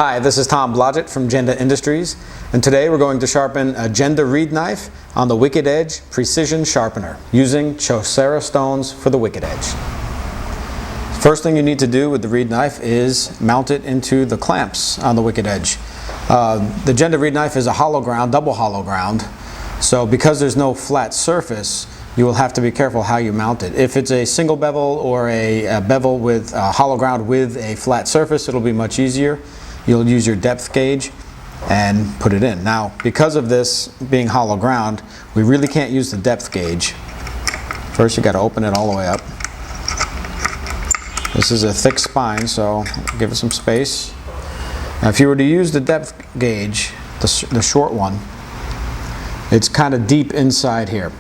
Hi, this is Tom Blodgett from Jende Industries, and today we're going to sharpen a Jende reed knife on the Wicked Edge precision sharpener using Chaucera stones for the Wicked Edge. First thing you need to do with the reed knife is mount it into the clamps on the Wicked Edge. The Jende reed knife is a hollow ground, double hollow ground, so because there's no flat surface, you will have to be careful how you mount it. If it's a single bevel or a bevel with hollow ground with a flat surface, it'll be much easier. You'll use your depth gauge and put it in. Now, because of this being hollow ground, we really can't use the depth gauge. First, you got to open it all the way up. This is a thick spine, so give it some space. Now, if you were to use the depth gauge, the short one, it's kind of deep inside here.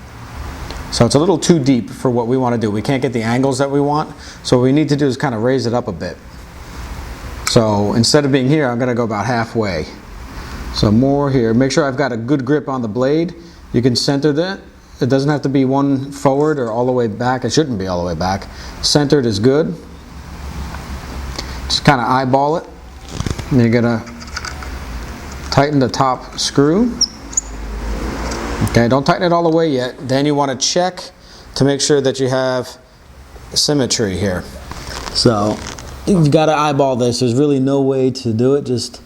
So it's a little too deep for what we want to do. We can't get the angles that we want, so what we need to do is kind of raise it up a bit. So instead of being here, I'm going to go about halfway. So more here. Make sure I've got a good grip on the blade. You can center that. It doesn't have to be one forward or all the way back. It shouldn't be all the way back. Centered is good. Just kind of eyeball it. And you're going to tighten the top screw. Okay, don't tighten it all the way yet. Then you want to check to make sure that you have symmetry here. So you've got to eyeball this. There's really no way to do it. Just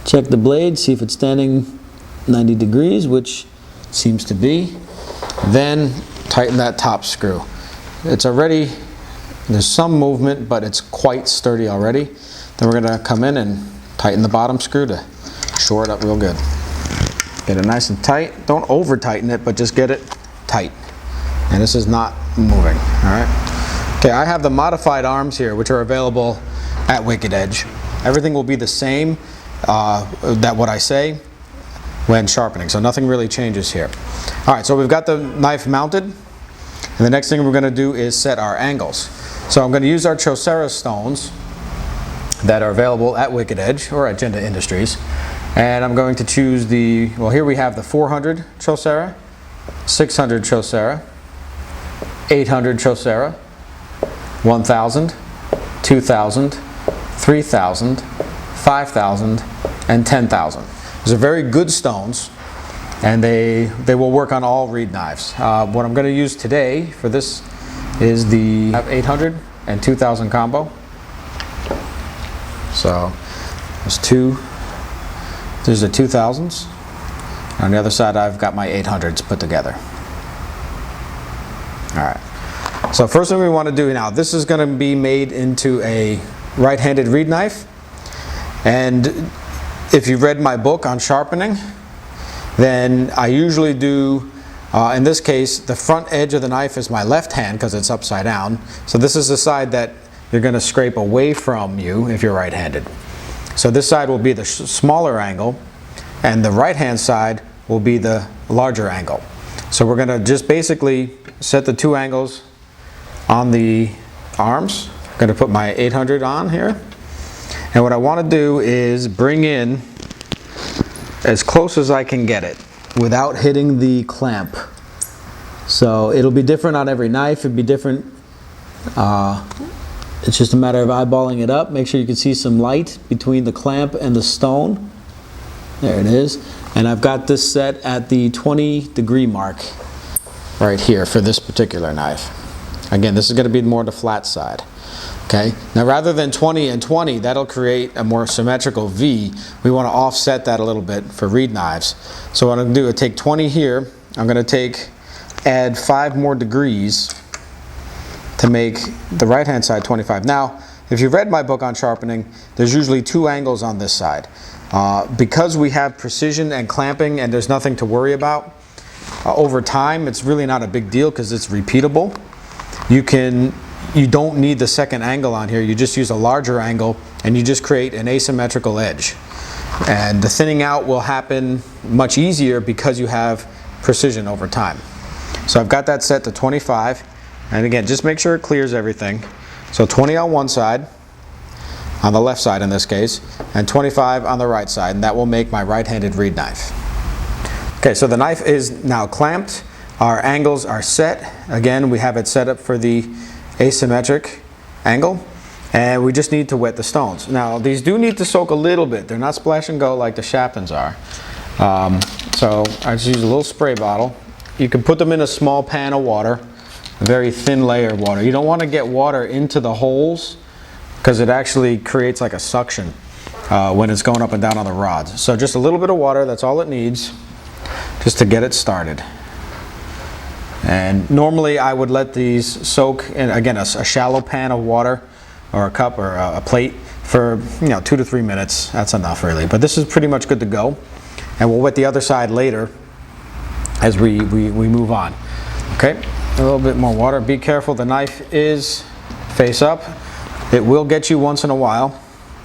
check the blade, see if it's standing 90 degrees, which seems to be. Then tighten that top screw. It's already, there's some movement, but it's quite sturdy already. Then we're going to come in and tighten the bottom screw to shore it up real good. Get it nice and tight. Don't over tighten it, but just get it tight. And this is not moving, all right? Okay, I have the modified arms here, which are available at Wicked Edge. Everything will be the same, that what I say when sharpening, so nothing really changes here. All right, so we've got the knife mounted, and the next thing we're going to do is set our angles. So I'm going to use our Chaucera stones that are available at Wicked Edge or at Jende Industries, and I'm going to choose the, well, here we have the 400 Chaucera, 600 Chaucera, 800 Chaucera, 1,000, 2,000, 3,000, 5,000, and 10,000. These are very good stones, and they will work on all reed knives. What I'm going to use today for this is the 800 and 2,000 combo. So there's the 2,000s. On the other side, I've got my 800s put together. All right. So first thing we want to do now, this is going to be made into a right-handed reed knife, and if you've read my book on sharpening, then I usually do, in this case, the front edge of the knife is my left hand because it's upside down, so this is the side that you're going to scrape away from you if you're right-handed. So this side will be the smaller angle, and the right-hand side will be the larger angle. So we're going to just basically set the two angles on the arms. I'm going to put my 800 on here, and what I want to do is bring in as close as I can get it without hitting the clamp. So it'll be different on every knife. It'll be different. It's just a matter of eyeballing it up. Make sure you can see some light between the clamp and the stone. There it is. And I've got this set at the 20-degree mark right here for this particular knife. Again, this is going to be more the flat side. Okay. Now, rather than 20 and 20, that'll create a more symmetrical V. We want to offset that a little bit for reed knives. So what I'm going to do is take 20 here. I'm going to add 5 more degrees to make the right-hand side 25. Now, if you've read my book on sharpening, there's usually 2 angles on this side. Because we have precision and clamping and there's nothing to worry about, over time, it's really not a big deal because it's repeatable. You don't need the second angle on here. You just use a larger angle and you just create an asymmetrical edge. And the thinning out will happen much easier because you have precision over time. So I've got that set to 25. And again, just make sure it clears everything. So 20 on one side, on the left side in this case, and 25 on the right side, and that will make my right-handed reed knife. Okay, so the knife is now clamped. Our angles are set. Again, we have it set up for the asymmetric angle. And we just need to wet the stones. Now these do need to soak a little bit. They're not splash and go like the Chaptons are. So I just use a little spray bottle. You can put them in a small pan of water, a very thin layer of water. You don't want to get water into the holes because it actually creates like a suction when it's going up and down on the rods. So just a little bit of water, that's all it needs, just to get it started. And normally I would let these soak in, again, a shallow pan of water or a cup or a plate for 2 to 3 minutes. That's enough really. But this is pretty much good to go. And we'll wet the other side later as we move on. Okay, a little bit more water. Be careful, the knife is face up. It will get you once in a while.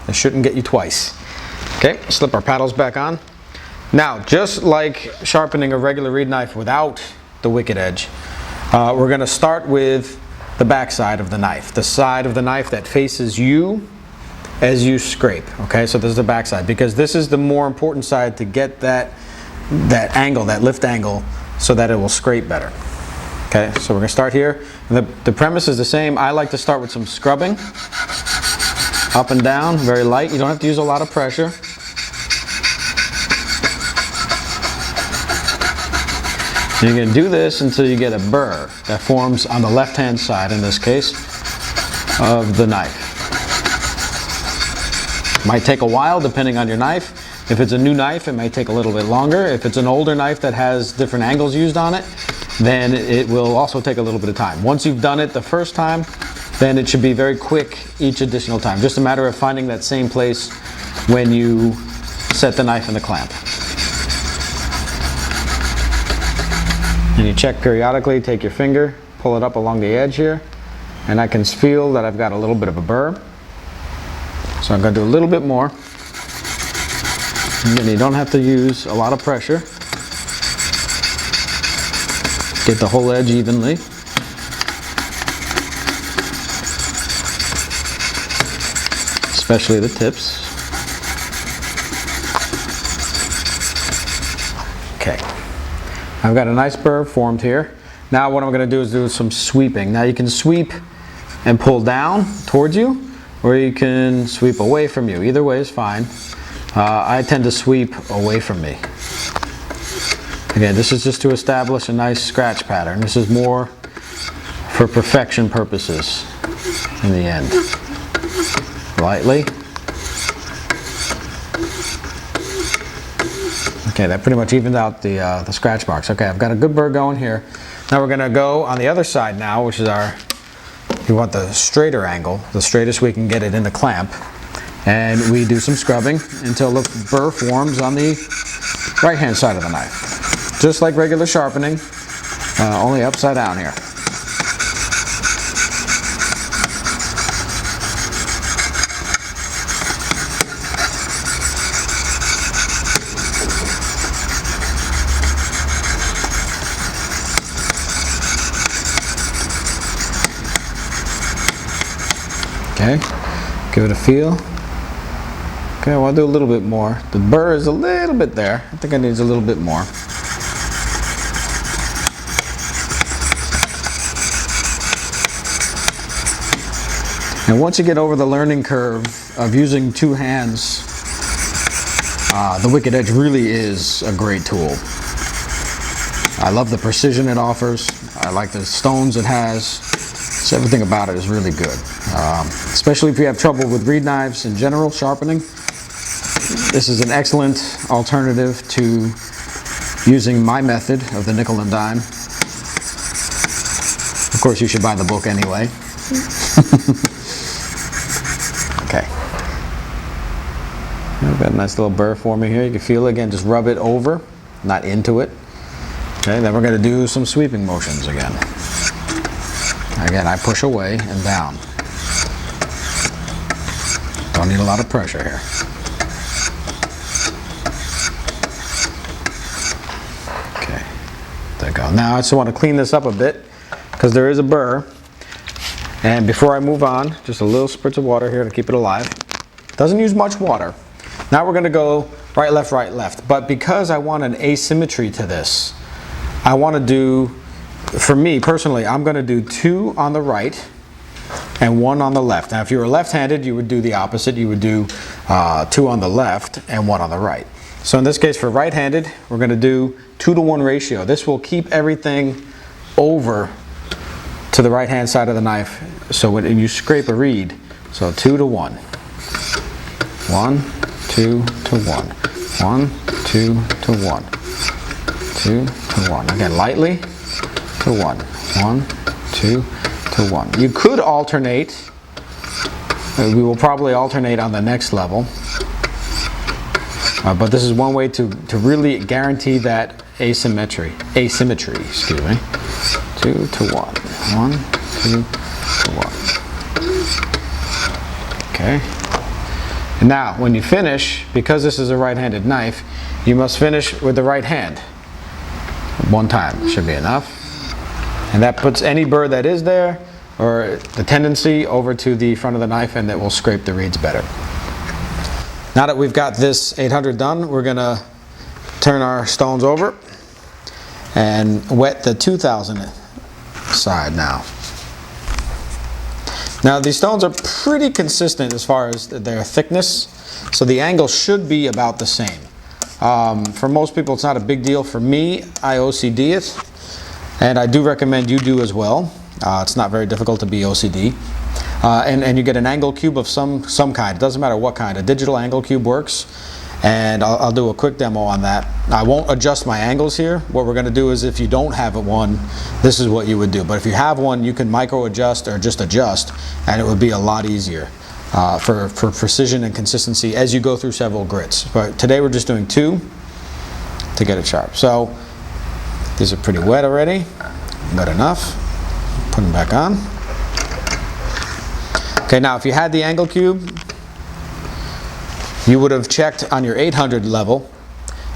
It shouldn't get you twice. Okay, slip our paddles back on. Now, just like sharpening a regular reed knife without the wicked edge, we're going to start with the back side of the knife, the side of the knife that faces you as you scrape. Okay, so this is the back side, because this is the more important side to get that angle, that lift angle, so that it will scrape better. Okay, so we're going to start here. The premise is the same. I like to start with some scrubbing, up and down, very light. You don't have to use a lot of pressure. And you're going to do this until you get a burr that forms on the left-hand side, in this case, of the knife. Might take a while depending on your knife. If it's a new knife, it might take a little bit longer. If it's an older knife that has different angles used on it, then it will also take a little bit of time. Once you've done it the first time, then it should be very quick each additional time. Just a matter of finding that same place when you set the knife in the clamp. And you check periodically, take your finger, pull it up along the edge here, and I can feel that I've got a little bit of a burr. So I'm going to do a little bit more. And you don't have to use a lot of pressure. Get the whole edge evenly. Especially the tips. Okay. I've got a nice burr formed here. Now what I'm going to do is do some sweeping. Now you can sweep and pull down towards you, or you can sweep away from you. Either way is fine. I tend to sweep away from me. Again, this is just to establish a nice scratch pattern. This is more for perfection purposes in the end. Lightly. Okay, that pretty much evens out the scratch marks. Okay, I've got a good burr going here. Now we're going to go on the other side now, which is we want the straighter angle, the straightest we can get it in the clamp. And we do some scrubbing until the burr forms on the right-hand side of the knife. Just like regular sharpening, only upside down here. Okay, give it a feel. Okay, I want to do a little bit more. The burr is a little bit there. I think I need a little bit more. And once you get over the learning curve of using two hands, the wicked edge really is a great tool. I love the precision it offers. I like the stones it has. So everything about it is really good. Especially if you have trouble with reed knives in general, sharpening. This is an excellent alternative to using my method of the nickel and dime. Of course, you should buy the book anyway. Okay. I've got a nice little burr for me here. You can feel it again, just rub it over, not into it. Okay, then we're going to do some sweeping motions again. Again, I push away and down. Don't need a lot of pressure here. Okay, there we go. Now I just want to clean this up a bit because there is a burr. And before I move on, just a little spritz of water here to keep it alive. Doesn't use much water. Now we're going to go right, left. But because I want an asymmetry to this, I want to do, for me personally, I'm going to do 2 on the right, and 1 on the left. Now if you were left-handed, you would do the opposite. You would do 2 on the left and 1 on the right. So in this case, for right-handed, we're going to do 2-to-1 ratio. This will keep everything over to the right-hand side of the knife. So when you scrape a reed, so 2-to-1. 1, 2 to 1. 1, 2 to 1. 2 to 1. Again, lightly to 1. 1, 2 to 1. You could alternate. We will probably alternate on the next level. But this is one way to really guarantee that asymmetry, excuse me. 2 to 1. 1, 2 to 1. Okay. And now, when you finish, because this is a right-handed knife, you must finish with the right hand. 1 time should be enough. And that puts any burr that is there, or the tendency, over to the front of the knife, and that will scrape the reeds better. Now that we've got this 800 done, we're going to turn our stones over and wet the 2000 side now. Now these stones are pretty consistent as far as their thickness, so the angle should be about the same. For most people it's not a big deal. For me, I OCD it, and I do recommend you do as well. It's not very difficult to be OCD. And you get an angle cube of some kind. It doesn't matter what kind. A digital angle cube works, and I'll do a quick demo on that. I won't adjust my angles here. What we're going to do is, if you don't have one, this is what you would do. But if you have one, you can micro adjust or just adjust, and it would be a lot easier for precision and consistency as you go through several grits. But today we're just doing 2 to get it sharp. So these are pretty wet already. Wet enough. Put them back on. Okay, now if you had the angle cube, you would have checked on your 800 level.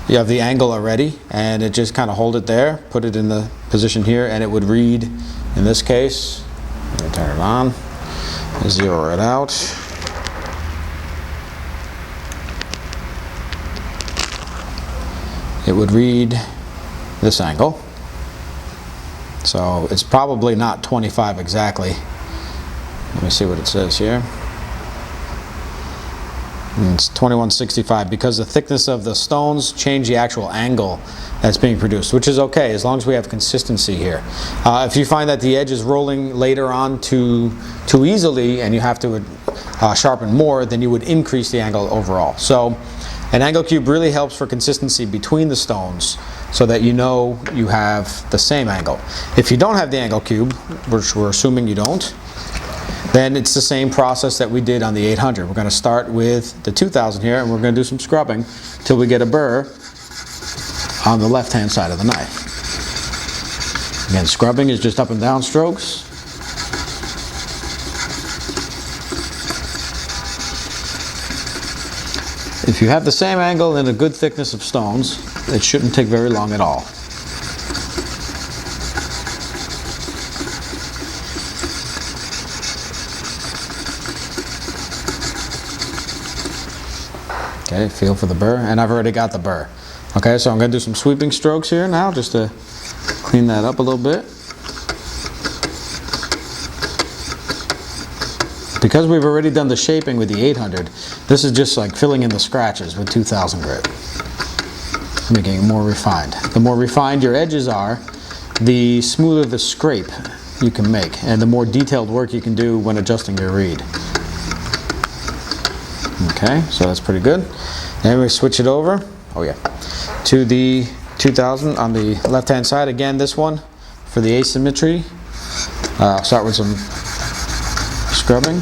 You have the angle already, and it just kind of hold it there, put it in the position here, and it would read, in this case, turn it on, zero it out. It would read this angle. So it's probably not 25 exactly. Let me see what it says here. And it's 2165, because the thickness of the stones change the actual angle that's being produced, which is okay as long as we have consistency here. If you find that the edge is rolling later on too easily and you have to sharpen more, then you would increase the angle overall. So an angle cube really helps for consistency between the stones, so that you know you have the same angle. If you don't have the angle cube, which we're assuming you don't, then it's the same process that we did on the 800. We're going to start with the 2000 here, and we're going to do some scrubbing till we get a burr on the left-hand side of the knife. Again, scrubbing is just up and down strokes. If you have the same angle and a good thickness of stones, it shouldn't take very long at all. Okay, feel for the burr, and I've already got the burr. Okay, so I'm going to do some sweeping strokes here now, just to clean that up a little bit. Because we've already done the shaping with the 800, this is just like filling in the scratches with 2000 grit. Making it more refined. The more refined your edges are, the smoother the scrape you can make, and the more detailed work you can do when adjusting your reed. Okay, so that's pretty good. Then we switch it over, to the 2000 on the left-hand side. Again, this one for the asymmetry. I'll start with some scrubbing.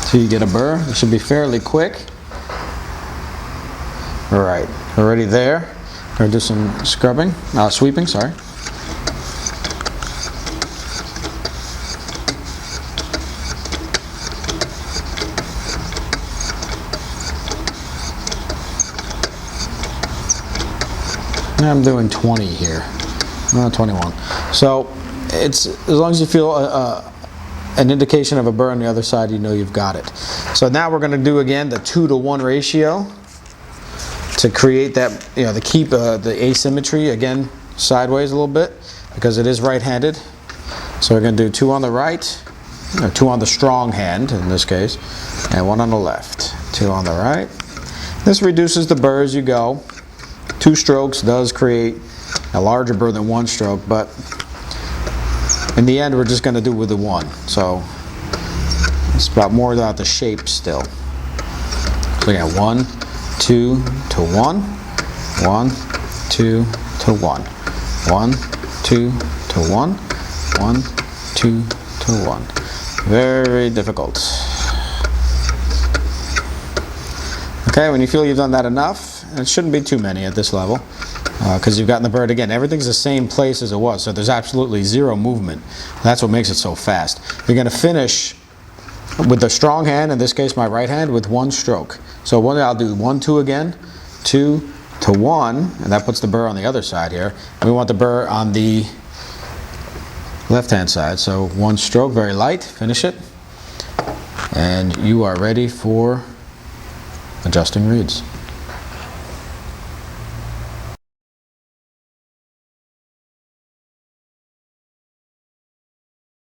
So you get a burr. It should be fairly quick. All right, we're already there. We're going to do some scrubbing, sweeping, sorry. I'm doing 20 here, not 21. So it's, as long as you feel an indication of a burr on the other side, you know you've got it. So now we're going to do again the 2-to-1 ratio to create that, to keep the asymmetry. Again, sideways a little bit because it is right-handed. So we're going to do 2 on the right, or 2 on the strong hand in this case, and 1 on the left. 2 on the right. This reduces the burr as you go. 2 strokes does create a larger burr than 1 stroke, but in the end we're just going to do with the 1. So it's about more about the shape still. So again, 1, 2 to 1, 1, 2 to 1, 1, 2 to 1, 1, 2 to 1. Very difficult. Okay, when you feel you've done that enough, and it shouldn't be too many at this level, because you've gotten the bird again. Everything's the same place as it was, so there's absolutely 0 movement. That's what makes it so fast. You're going to finish with the strong hand, in this case my right hand, with 1 stroke. So I'll do 1, 2 again, 2 to 1, and that puts the burr on the other side here. And we want the burr on the left hand side. So 1 stroke, very light, finish it, and you are ready for adjusting reeds.